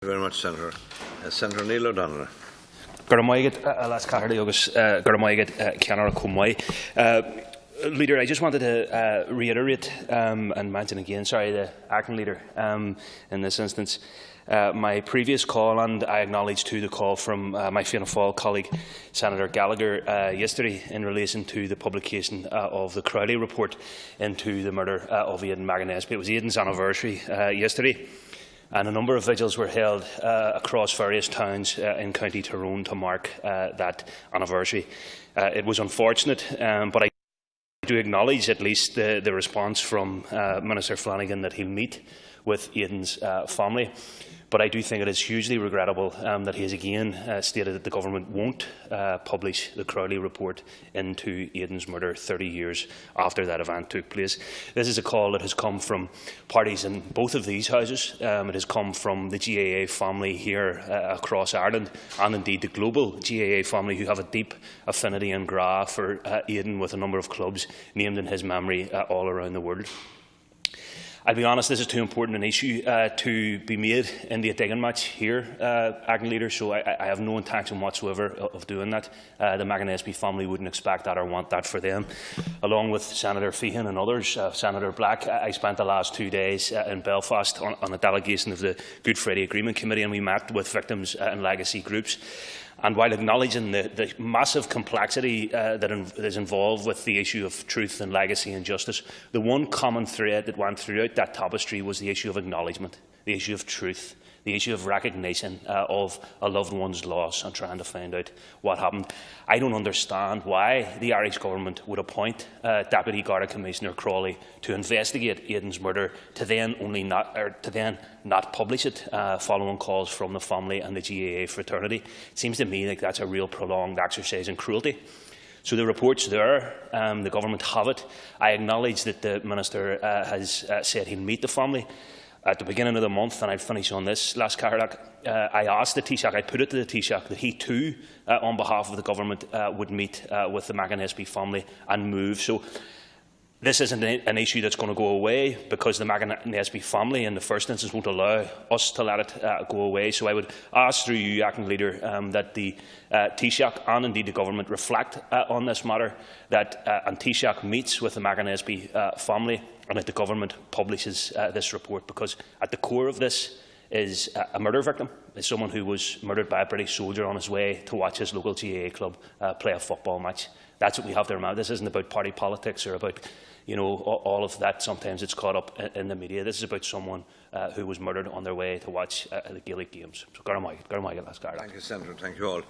Thank you very much, Senator. Senator Niall Donnghaile. Leader, I just wanted to reiterate and mention again, the acting leader in this instance, my previous call, and I acknowledge to the call from my Fianna Fáil colleague, Senator Gallagher, yesterday in relation to the publication of the Crowley Report into the murder of Aidan McAnespie. It was Aidan's anniversary yesterday, and a number of vigils were held across various towns in County Tyrone to mark that anniversary. It was unfortunate, but I do acknowledge at least the response from Minister Flanagan that he'll meet with Aidan's family. But I do think it is hugely regrettable that he has again stated that the government won't publish the Crowley Report into Aidan's murder 30 years after that event took place. This is a call that has come from parties in both of these houses. It has come from the GAA family here across Ireland, and indeed the global GAA family, who have a deep affinity and gra for Aidan, with a number of clubs named in his memory all around the world. I'll be honest, this is too important an issue to be made in the digging match here, Acting Leader, so I have no intention whatsoever of doing that. The McAnespie family wouldn't expect that or want that for them. Along with Senator Feehan and others, Senator Black, I spent the last 2 days in Belfast on a delegation of the Good Friday Agreement Committee, and we met with victims and legacy groups. And while acknowledging the massive complexity that is involved with the issue of truth and legacy and justice, the one common thread that went throughout that tapestry was the issue of acknowledgement, the issue of truth, the issue of recognition of a loved one's loss and trying to find out what happened. I don't understand why the Irish Government would appoint Deputy Garda Commissioner Crowley to investigate Aidan's murder, to then not publish it following calls from the family and the GAA fraternity. It seems to me like that's a real prolonged exercise in cruelty. So the report's there, the government have it. I acknowledge that the Minister has said he'll meet the family at the beginning of the month, and I'll finish on this last Carlac. I asked the Taoiseach, I put it to the Taoiseach, that he too, on behalf of the government, would meet with the McAnespie family and move. So this isn't an issue that's going to go away, because the McAnespie family in the first instance won't allow us to let it go away. So I would ask through you, Acting Leader, that the Taoiseach and indeed the government reflect on this matter, that and Taoiseach meets with the McAnespie family, and that the government publishes this report, because at the core of this is a murder victim, is someone who was murdered by a British soldier on his way to watch his local GAA club play a football match. That's what we have to remember. This isn't about party politics or about, all of that. Sometimes it's caught up in the media. This is about someone who was murdered on their way to watch the Gaelic games. So, Thank you, Senator. Thank you all.